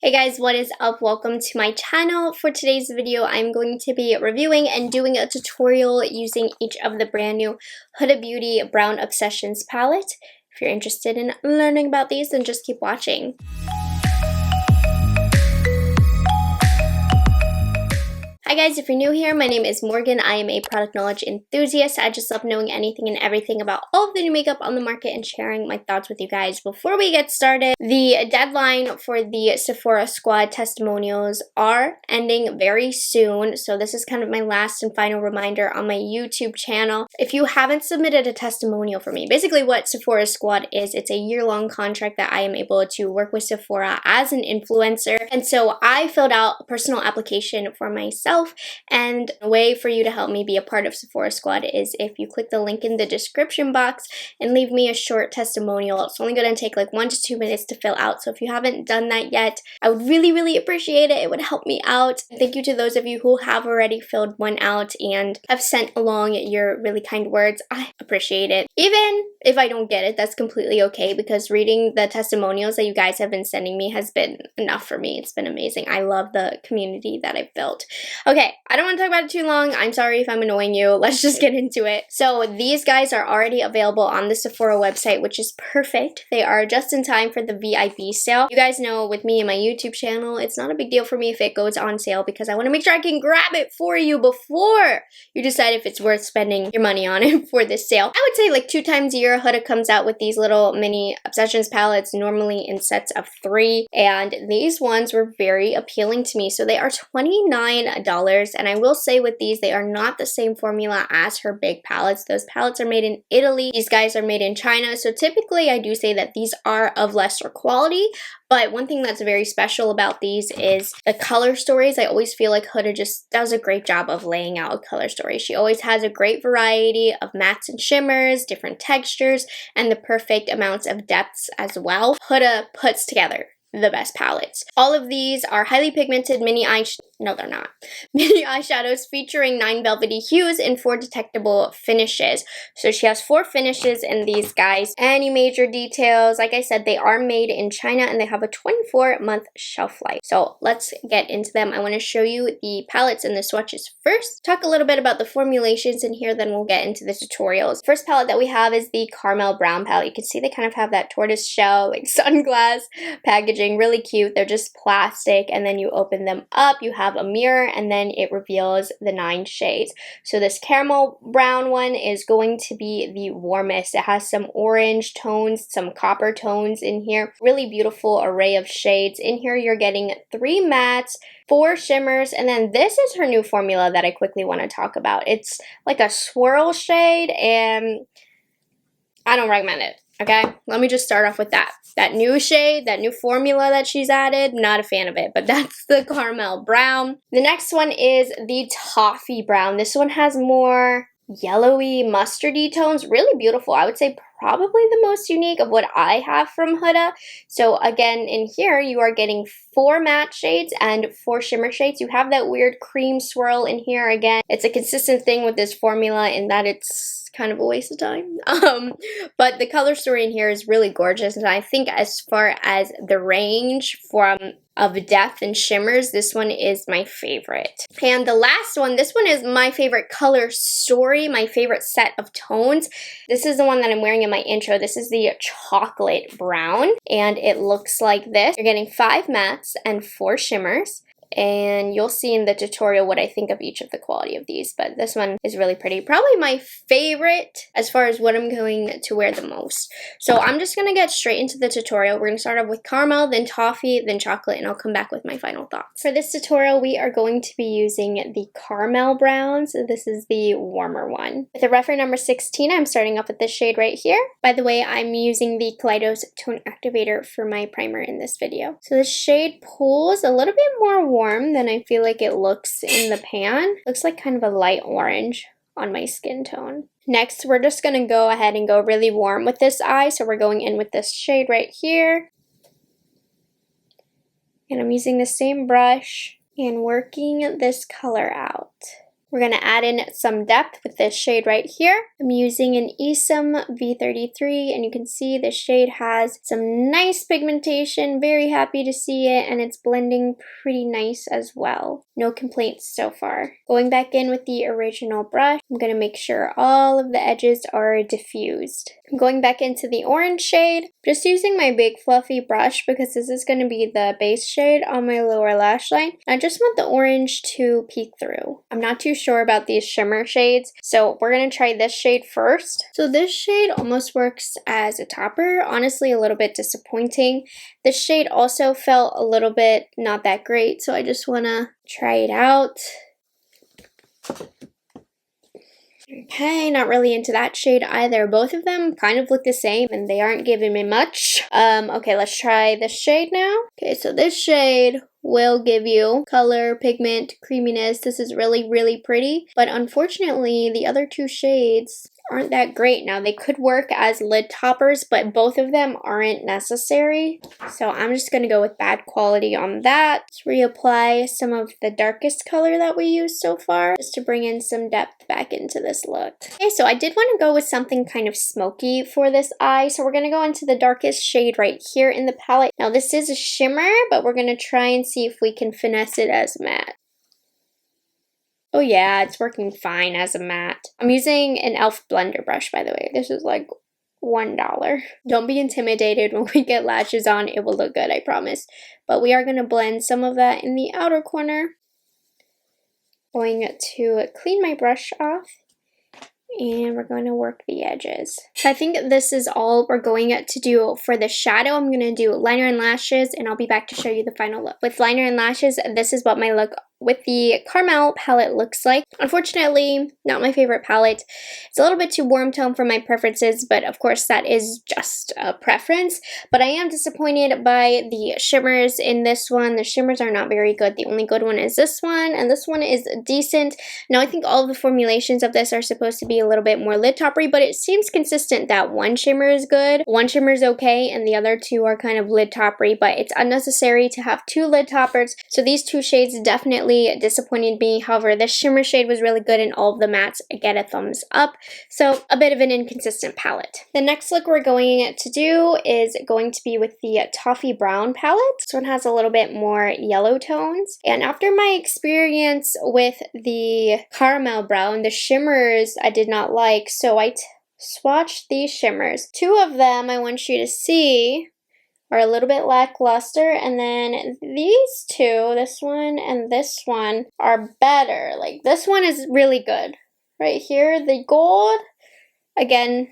Hey guys, what is up? Welcome to my channel. For today's video, I'm going to be reviewing and doing a tutorial using each of the brand new Huda Beauty Brown Obsessions palette. If you're interested in learning about these, then just keep watching. Hi guys, if you're new here, my name is Morgan. I am a product knowledge enthusiast. I just love knowing anything and everything about all of the new makeup on the market and sharing my thoughts with you guys. Before we get started, the deadline for the Sephora Squad testimonials are ending very soon. So this is kind of my last and final reminder on my YouTube channel. If you haven't submitted a testimonial for me, basically what Sephora Squad is, it's a year-long contract that I am able to work with Sephora as an influencer. And so I filled out a personal application for myself. And a way for you to help me be a part of Sephora Squad is if you click the link in the description box and leave me a short testimonial. It's only going to take like 1 to 2 minutes to fill out. So if you haven't done that yet, I would really appreciate it. It would help me out. Thank you to those of you who have already filled one out and have sent along your really kind words. I appreciate it. Even if I don't get it, that's completely okay, because reading the testimonials that you guys have been sending me has been enough for me. It's been amazing. I love the community that I've built. Okay, I don't want to talk about it too long. I'm sorry if I'm annoying you. Let's just get into it. So these guys are already available on the Sephora website, which is perfect. They are just in time for the VIP sale. You guys know with me and my YouTube channel, it's not a big deal for me if it goes on sale because I want to make sure I can grab it for you before you decide if it's worth spending your money on it for this sale. I would say like 2 times a year, Huda comes out with these little mini Obsessions palettes, normally in sets of 3. And these ones were very appealing to me. So they are $29. And I will say with these, they are not the same formula as her big palettes. Those palettes are made in Italy. These guys are made in China. So typically I do say that these are of lesser quality. But one thing that's very special about these is the color stories. I always feel like Huda just does a great job of laying out a color story. She always has a great variety of mattes and shimmers, different textures, and the perfect amounts of depths as well. Huda puts together the best palettes. All of these are highly pigmented mini eyeshadows featuring 9 velvety hues and 4 detectable finishes. So she has 4 finishes in these guys. Any major details, like I said, they are made in China and they have a 24-month shelf life. So let's get into them. I want to show you the palettes and the swatches first. Talk a little bit about the formulations in here, then we'll get into the tutorials. First palette that we have is the Caramel Brown palette. You can see they kind of have that tortoise shell, like sunglass packaging. Really cute. They're just plastic, and then you open them up, you have a mirror, and then it reveals the 9 shades. So this caramel brown one is going to be the warmest. It has some orange tones, some copper tones in here. Really beautiful array of shades. In here you're getting 3 mattes, 4 shimmers, and then this is her new formula that I quickly want to talk about. It's like a swirl shade, and I don't recommend it. Okay, let me just start off with that. That new shade, that new formula that she's added, not a fan of it, but that's the Caramel Brown. The next one is the Toffee Brown. This one has more yellowy, mustardy tones. Really beautiful. I would say probably the most unique of what I have from Huda. So again, in here, you are getting 4 matte shades and 4 shimmer shades. You have that weird cream swirl in here again. It's a consistent thing with this formula in that it's kind of a waste of time. But the color story in here is really gorgeous. And I think as far as the range of depth and shimmers, this one is my favorite. And the last one, this one is my favorite color story, my favorite set of tones. This is the one that I'm wearing in my intro. This is the chocolate brown, and it looks like this. You're getting 5 mattes and 4 shimmers. And you'll see in the tutorial what I think of each of the quality of these, but this one is really pretty. Probably my favorite as far as what I'm going to wear the most. So I'm just going to get straight into the tutorial. We're going to start off with caramel, then toffee, then chocolate, and I'll come back with my final thoughts. For this tutorial, we are going to be using the caramel brown. So this is the warmer one. With a reference number 16, I'm starting off with this shade right here. By the way, I'm using the Kaleidos Tone Activator for my primer in this video. So the shade pulls a little bit more warm than I feel like it looks in the pan. Looks like kind of a light orange on my skin tone. Next, we're just going to go ahead and go really warm with this eye. So we're going in with this shade right here. And I'm using the same brush and working this color out. We're going to add in some depth with this shade right here. I'm using an Esom V33, and you can see the shade has some nice pigmentation. Very happy to see it, and it's blending pretty nice as well. No complaints so far. Going back in with the original brush, I'm going to make sure all of the edges are diffused. I'm going back into the orange shade, just using my big fluffy brush because this is going to be the base shade on my lower lash line. I just want the orange to peek through. I'm not too sure about these shimmer shades, so we're going to try this shade first. So this shade almost works as a topper. Honestly, a little bit disappointing. This shade also felt a little bit not that great, so I just want to try it out. Okay, not really into that shade either. Both of them kind of look the same and they aren't giving me much. Okay, let's try this shade now. Okay, so this shade will give you color, pigment, creaminess. This is really, really pretty. But unfortunately, the other two shades aren't that great. Now, they could work as lid toppers, but both of them aren't necessary. So I'm just going to go with bad quality on that. Let's reapply some of the darkest color that we used so far, just to bring in some depth back into this look. Okay, so I did want to go with something kind of smoky for this eye. So we're going to go into the darkest shade right here in the palette. Now, this is a shimmer, but we're going to try and see if we can finesse it as matte. Oh yeah, it's working fine as a matte. I'm using an e.l.f. blender brush, by the way. This is like $1. Don't be intimidated when we get lashes on. It will look good, I promise. But we are going to blend some of that in the outer corner. Going to clean my brush off. And we're going to work the edges. So I think this is all we're going to do for the shadow. I'm going to do liner and lashes, and I'll be back to show you the final look. With liner and lashes, this is what my look with the Caramel palette looks like. Unfortunately, not my favorite palette. It's a little bit too warm tone for my preferences, but of course that is just a preference. But I am disappointed by the shimmers in this one. The shimmers are not very good. The only good one is this one, and this one is decent. Now I think all of the formulations of this are supposed to be a little bit more lid toppery, but it seems consistent that one shimmer is good, one shimmer is okay, and the other two are kind of lid toppery, but it's unnecessary to have two lid toppers. So these two shades definitely disappointed me. However, this shimmer shade was really good, and all of the mattes get a thumbs up. So a bit of an inconsistent palette. The next look we're going to do is going to be with the Toffee Brown palette. This one has a little bit more yellow tones. And after my experience with the Caramel Brown, the shimmers I did not like, so I swatched these shimmers. Two of them I want you to see are a little bit lackluster, and then these two, this one and this one, are better. Like, this one is really good. Right here, the gold, again,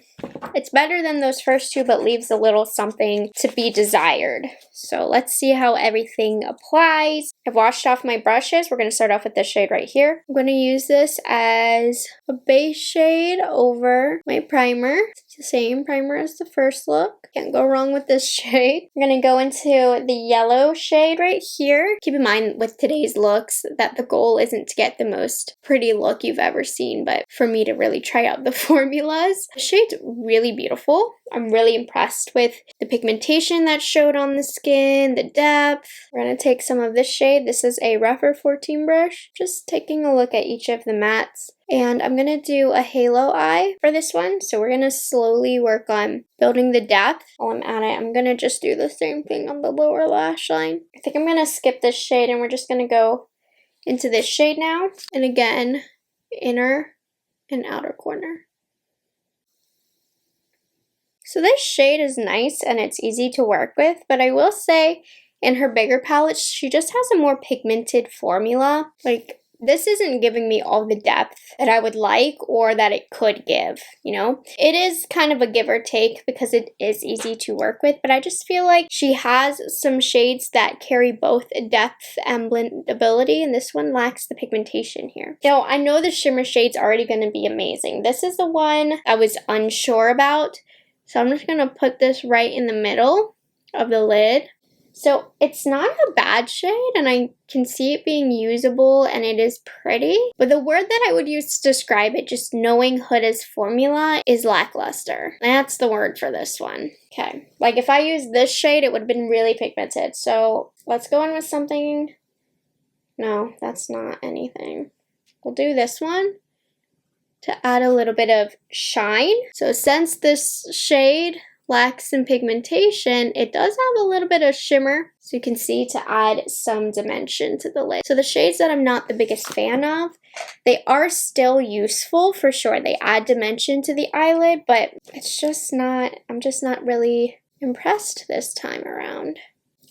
it's better than those first two, but leaves a little something to be desired. So let's see how everything applies. I've washed off my brushes. We're going to start off with this shade right here. I'm going to use this as a base shade over my primer. It's the same primer as the first look. Can't go wrong with this shade. I'm going to go into the yellow shade right here. Keep in mind with today's looks that the goal isn't to get the most pretty look you've ever seen, but for me to really try out the formulas. The shade's really beautiful. I'm really impressed with the pigmentation that showed on the skin, the depth. We're going to take some of this shade. This is a rougher 14 brush. Just taking a look at each of the mattes. And I'm going to do a halo eye for this one. So we're going to slowly work on building the depth. While I'm at it, I'm going to just do the same thing on the lower lash line. I think I'm going to skip this shade and we're just going to go into this shade now. And again, inner and outer corner. So this shade is nice and it's easy to work with, but I will say in her bigger palettes, she just has a more pigmented formula. Like, this isn't giving me all the depth that I would like or that it could give, you know? It is kind of a give or take because it is easy to work with, but I just feel like she has some shades that carry both depth and blendability, and this one lacks the pigmentation here. Now, I know the shimmer shade's already going to be amazing. This is the one I was unsure about, so I'm just going to put this right in the middle of the lid. So it's not a bad shade, and I can see it being usable, and it is pretty. But the word that I would use to describe it, just knowing Huda's formula, is lackluster. That's the word for this one. Okay, like if I used this shade, it would have been really pigmented. So let's go in with something. No, that's not anything. we'll do this one to add a little bit of shine. So since this shade lacks some pigmentation, it does have a little bit of shimmer, so you can see, to add some dimension to the lid. So the shades that I'm not the biggest fan of, they are still useful for sure. They add dimension to the eyelid, but it's just not, I'm just not really impressed this time around.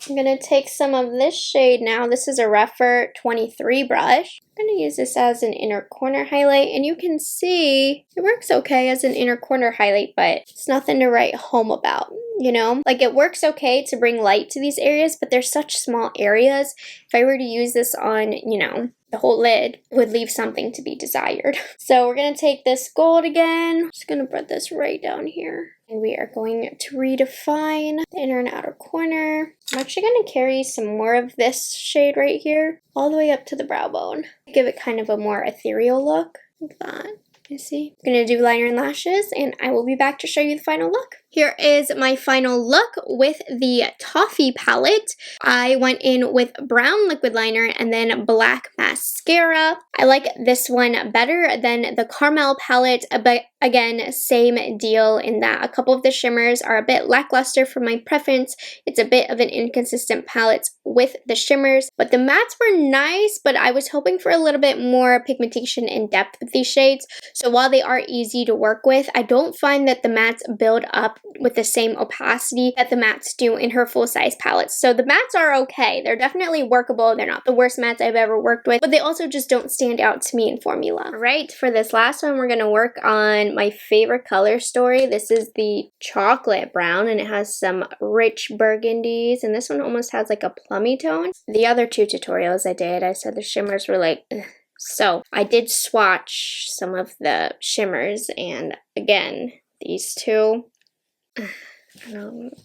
I'm going to take some of this shade now. This is a Refer 23 brush. I'm going to use this as an inner corner highlight, and you can see it works okay as an inner corner highlight, but it's nothing to write home about, you know? Like, it works okay to bring light to these areas, but they're such small areas. If I were to use this on, you know, the whole lid, it would leave something to be desired. So we're going to take this gold again. Just going to put this right down here. And we are going to redefine the inner and outer corner. I'm actually going to carry some more of this shade right here, all the way up to the brow bone. Give it kind of a more ethereal look, like that. You see? I'm going to do liner and lashes, and I will be back to show you the final look. Here is my final look with the Toffee palette. I went in with brown liquid liner and then black mascara. I like this one better than the Caramel palette, but again, same deal in that a couple of the shimmers are a bit lackluster for my preference. It's a bit of an inconsistent palette with the shimmers, but the mattes were nice, but I was hoping for a little bit more pigmentation and depth with these shades. So while they are easy to work with, I don't find that the mattes build up with the same opacity that the mattes do in her full-size palettes. So the mattes are okay. They're definitely workable. They're not the worst mattes I've ever worked with, but they also just don't stand out to me in formula. All right, for this last one, we're going to work on my favorite color story. This is the chocolate brown, and it has some rich burgundies, and this one almost has like a plummy tone. The other two tutorials I said the shimmers were like, ugh. So I did swatch some of the shimmers, and again, these two,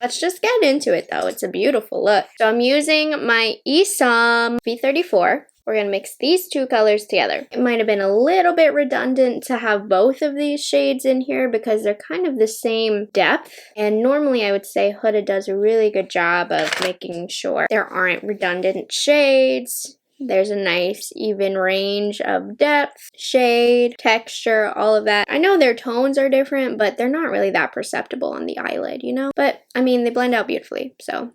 let's just get into it though. It's a beautiful look. So I'm using my Esam V34. We're going to mix these two colors together. It might have been a little bit redundant to have both of these shades in here because they're kind of the same depth. And normally I would say Huda does a really good job of making sure there aren't redundant shades. There's a nice even range of depth, shade, texture, all of that. I know their tones are different, but they're not really that perceptible on the eyelid, you know? But, I mean, they blend out beautifully, so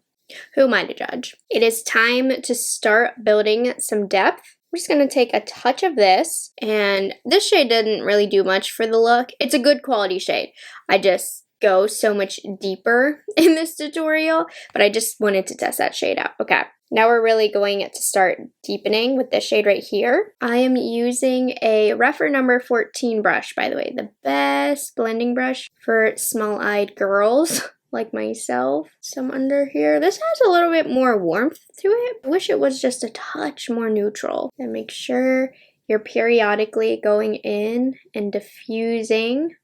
who am I to judge? It is time to start building some depth. I'm just going to take a touch of this, and this shade didn't really do much for the look. It's a good quality shade. I just go so much deeper in this tutorial, but I just wanted to test that shade out. Okay. Now we're really going to start deepening with this shade right here. I am using a Refer number 14 brush, by the way, the best blending brush for small-eyed girls like myself. Some under here. This has a little bit more warmth to it. I wish it was just a touch more neutral. And make sure you're periodically going in and diffusing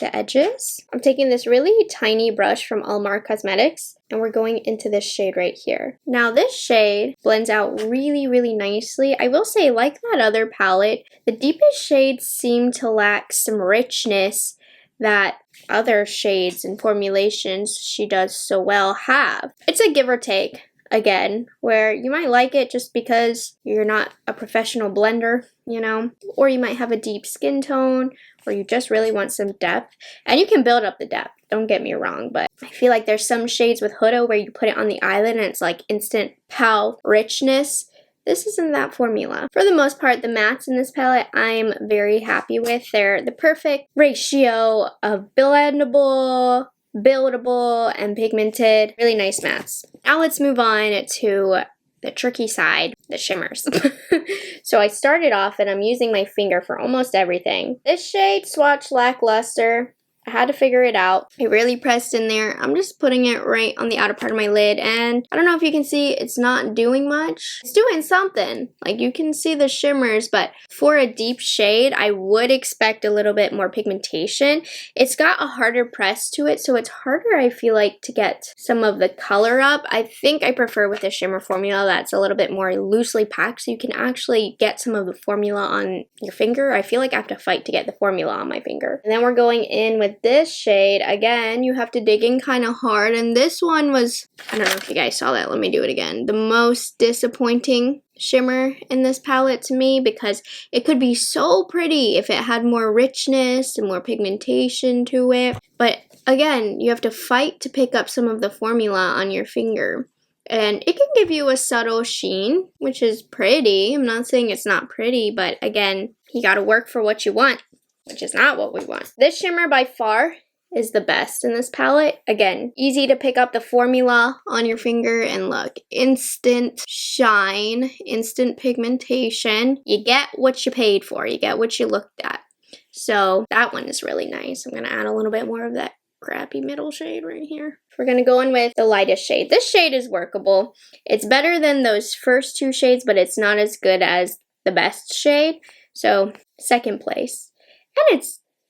the edges. I'm taking this really tiny brush from Almar Cosmetics, and we're going into this shade right here. Now this shade blends out really, really nicely. I will say, like that other palette, the deepest shades seem to lack some richness that other shades and formulations she does so well have. It's a give or take, again, where you might like it just because you're not a professional blender, you know, or you might have a deep skin tone, or you just really want some depth, and you can build up the depth, don't get me wrong, but I feel like there's some shades with Huda where you put it on the eyelid and it's like instant pow richness. This isn't that formula. For the most part, the mattes in this palette I'm very happy with. They're the perfect ratio of blendable, buildable, and pigmented. Really nice mattes. Now let's move on to the tricky side, the shimmers. So I started off, and I'm using my finger for almost everything. This shade, Swatch Lackluster. I had to figure it out. I really pressed in there. I'm just putting it right on the outer part of my lid, and I don't know if you can see, it's not doing much. It's doing something. Like, you can see the shimmers, but for a deep shade, I would expect a little bit more pigmentation. It's got a harder press to it, so it's harder, I feel like, to get some of the color up. I think I prefer with a shimmer formula that's a little bit more loosely packed, so you can actually get some of the formula on your finger. I feel like I have to fight to get the formula on my finger. And then we're going in with with this shade, again, you have to dig in kind of hard. And this one was, I don't know if you guys saw that. Let me do it again. The most disappointing shimmer in this palette to me, because it could be so pretty if it had more richness and more pigmentation to it. But again, you have to fight to pick up some of the formula on your finger. And it can give you a subtle sheen, which is pretty. I'm not saying it's not pretty, but again, you gotta work for what you want, which is not what we want. This shimmer by far is the best in this palette. Again, easy to pick up the formula on your finger, and look, instant shine, instant pigmentation. You get what you paid for. You get what you looked at. So that one is really nice. I'm gonna add a little bit more of that crappy middle shade right here. We're gonna go in with the lightest shade. This shade is workable. It's better than those first two shades, but it's not as good as the best shade. So second place. And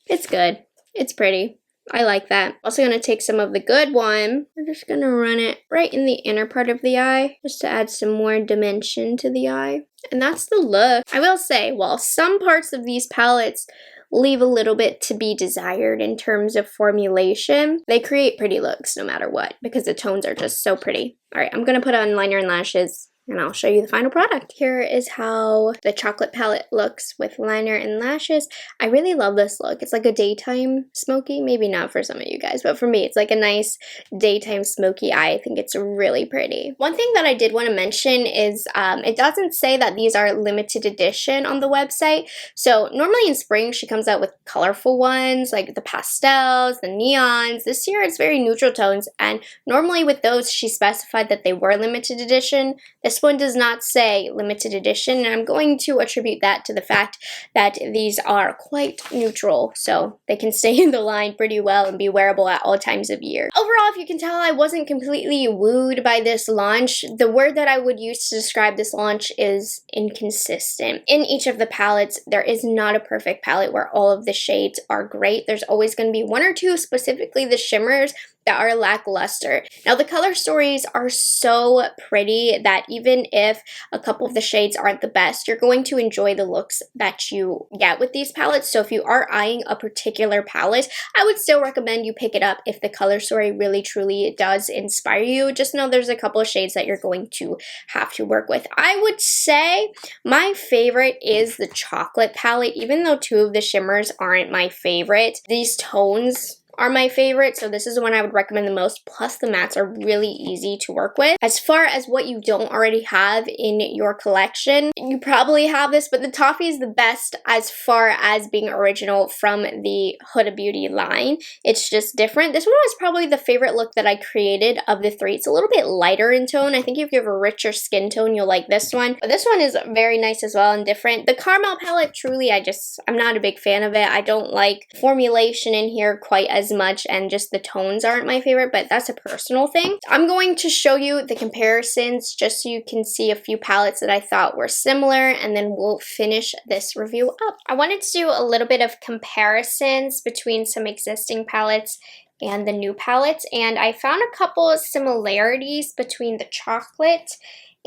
it's good. It's pretty. I like that. Also gonna take some of the good one. We're just gonna run it right in the inner part of the eye, just to add some more dimension to the eye. And that's the look. I will say, while some parts of these palettes leave a little bit to be desired in terms of formulation, they create pretty looks no matter what, because the tones are just so pretty. All right, I'm gonna put on liner and lashes, and I'll show you the final product. Here is how the chocolate palette looks with liner and lashes. I really love this look. It's like a daytime smoky. Maybe not for some of you guys, but for me, it's like a nice daytime smoky eye. I think it's really pretty. One thing that I did want to mention is it doesn't say that these are limited edition on the website. So normally in spring, she comes out with colorful ones, like the pastels, the neons. This year, it's very neutral tones. And normally with those, she specified that they were limited edition. This one does not say limited edition, and I'm going to attribute that to the fact that these are quite neutral, so they can stay in the line pretty well and be wearable at all times of year. Overall, if you can tell, I wasn't completely wooed by this launch. The word that I would use to describe this launch is inconsistent. In each of the palettes, there is not a perfect palette where all of the shades are great. There's always going to be one or two, specifically the shimmers, that are lackluster. Now, the color stories are so pretty that even if a couple of the shades aren't the best, you're going to enjoy the looks that you get with these palettes. So if you are eyeing a particular palette, I would still recommend you pick it up if the color story really truly does inspire you. Just know there's a couple of shades that you're going to have to work with. I would say my favorite is the chocolate palette, even though two of the shimmers aren't my favorite. These tones are my favorite, so this is the one I would recommend the most. Plus the mattes are really easy to work with. As far as what you don't already have in your collection, you probably have this, but the Toffee is the best as far as being original from the Huda Beauty line. It's just different. This one was probably the favorite look that I created of the three. It's a little bit lighter in tone. I think if you have a richer skin tone, you'll like this one. But this one is very nice as well and different. The caramel palette, truly, I'm not a big fan of it. I don't like formulation in here quite as much, and just the tones aren't my favorite, but that's a personal thing. I'm going to show you the comparisons just so you can see a few palettes that I thought were similar, and then we'll finish this review up. I wanted to do a little bit of comparisons between some existing palettes and the new palettes, and I found a couple of similarities between the chocolate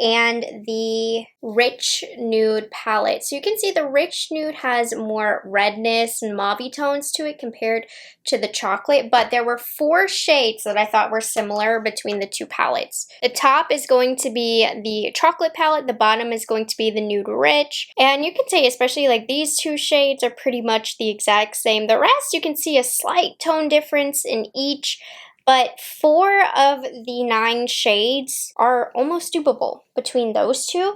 and the rich nude palette. So you can see the rich nude has more redness and mauve tones to it compared to the chocolate, but there were 4 shades that I thought were similar between the two palettes. The top is going to be the chocolate palette, the bottom is going to be the nude rich, and you can say especially like these 2 shades are pretty much the exact same. The rest you can see a slight tone difference in each, but 4 of the 9 shades are almost dupable between those two.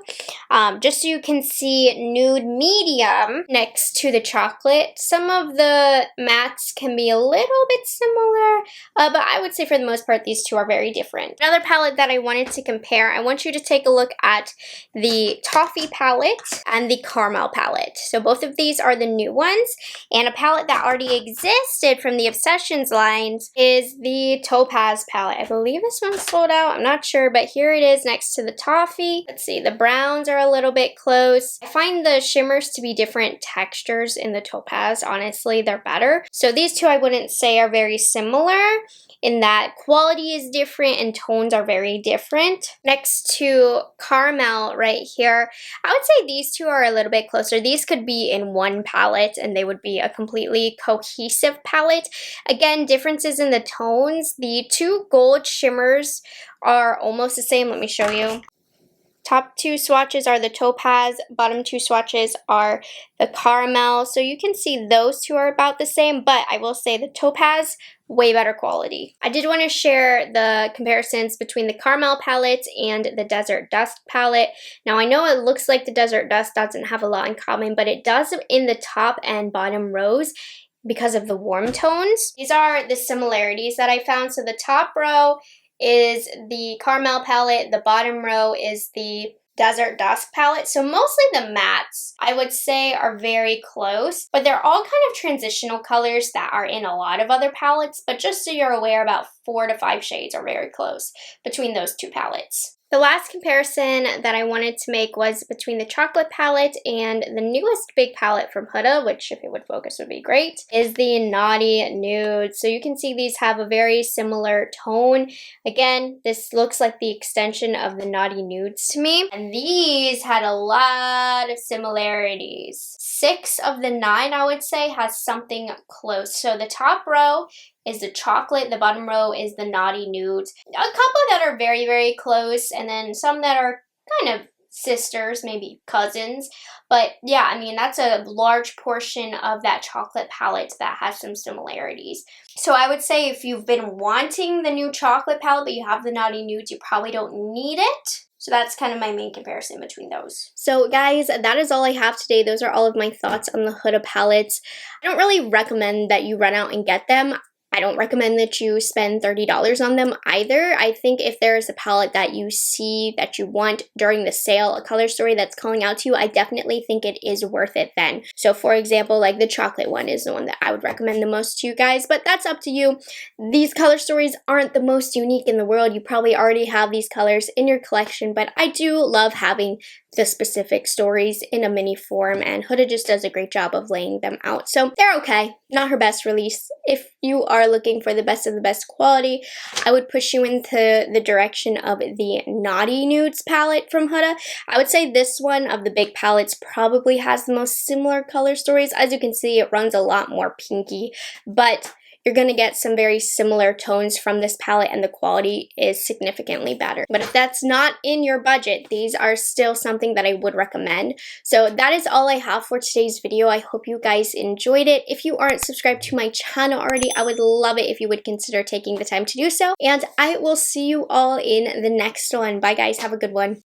Just so you can see nude medium next to the chocolate. Some of the mattes can be a little bit similar, but I would say for the most part these two are very different. Another palette that I wanted to compare, I want you to take a look at the Toffee palette and the Caramel palette. So both of these are the new ones, and a palette that already existed from the Obsessions lines is the Topaz palette. I believe this one's sold out, I'm not sure, but here it is next to the Toffee. Let's see, the browns are a little bit close. I find the shimmers to be different textures in the Topaz. Honestly, they're better. So these two I wouldn't say are very similar. in that quality is different and tones are very different. Next to Caramel right here, I would say these two are a little bit closer. These could be in one palette and they would be a completely cohesive palette. Again, differences in the tones. The two gold shimmers are almost the same. Let me show you. Top two swatches are the Topaz, bottom two swatches are the Caramel. So you can see those two are about the same, but I will say the Topaz, way better quality. I did want to share the comparisons between the Caramel palette and the Desert Dusk palette. Now I know it looks like the Desert Dusk doesn't have a lot in common, but it does in the top and bottom rows because of the warm tones. These are the similarities that I found. So the top row is the Caramel palette, the bottom row is the Desert Dusk palette. So mostly the mattes, I would say, are very close, but they're all kind of transitional colors that are in a lot of other palettes, but just so you're aware, about 4 to 5 shades are very close between those two palettes. The last comparison that I wanted to make was between the chocolate palette and the newest big palette from Huda, which if it would focus would be great, is the Naughty Nude. So you can see these have a very similar tone. Again, this looks like the extension of the Naughty Nudes to me. And these had a lot of similarities. 6 of the 9, I would say, has something close. So the top row is the chocolate, the bottom row is the Naughty Nudes. A couple that are very, very close, and then some that are kind of sisters, maybe cousins. But yeah, I mean, that's a large portion of that chocolate palette that has some similarities. So I would say if you've been wanting the new chocolate palette, but you have the Naughty Nudes, you probably don't need it. So that's kind of my main comparison between those. So guys, that is all I have today. Those are all of my thoughts on the Huda palettes. I don't really recommend that you run out and get them. I don't recommend that you spend $30 on them either. I think if there is a palette that you see that you want during the sale, a color story that's calling out to you, I definitely think it is worth it then. So for example, like the chocolate one is the one that I would recommend the most to you guys, but that's up to you. These color stories aren't the most unique in the world. You probably already have these colors in your collection, but I do love having the specific stories in a mini form, and Huda just does a great job of laying them out. So they're okay. Not her best release. If you are looking for the best of the best quality, I would push you into the direction of the Naughty Nudes palette from Huda. I would say this one of the big palettes probably has the most similar color stories. As you can see, it runs a lot more pinky, but you're going to get some very similar tones from this palette and the quality is significantly better. But if that's not in your budget, these are still something that I would recommend. So that is all I have for today's video. I hope you guys enjoyed it. If you aren't subscribed to my channel already, I would love it if you would consider taking the time to do so. And I will see you all in the next one. Bye guys, have a good one.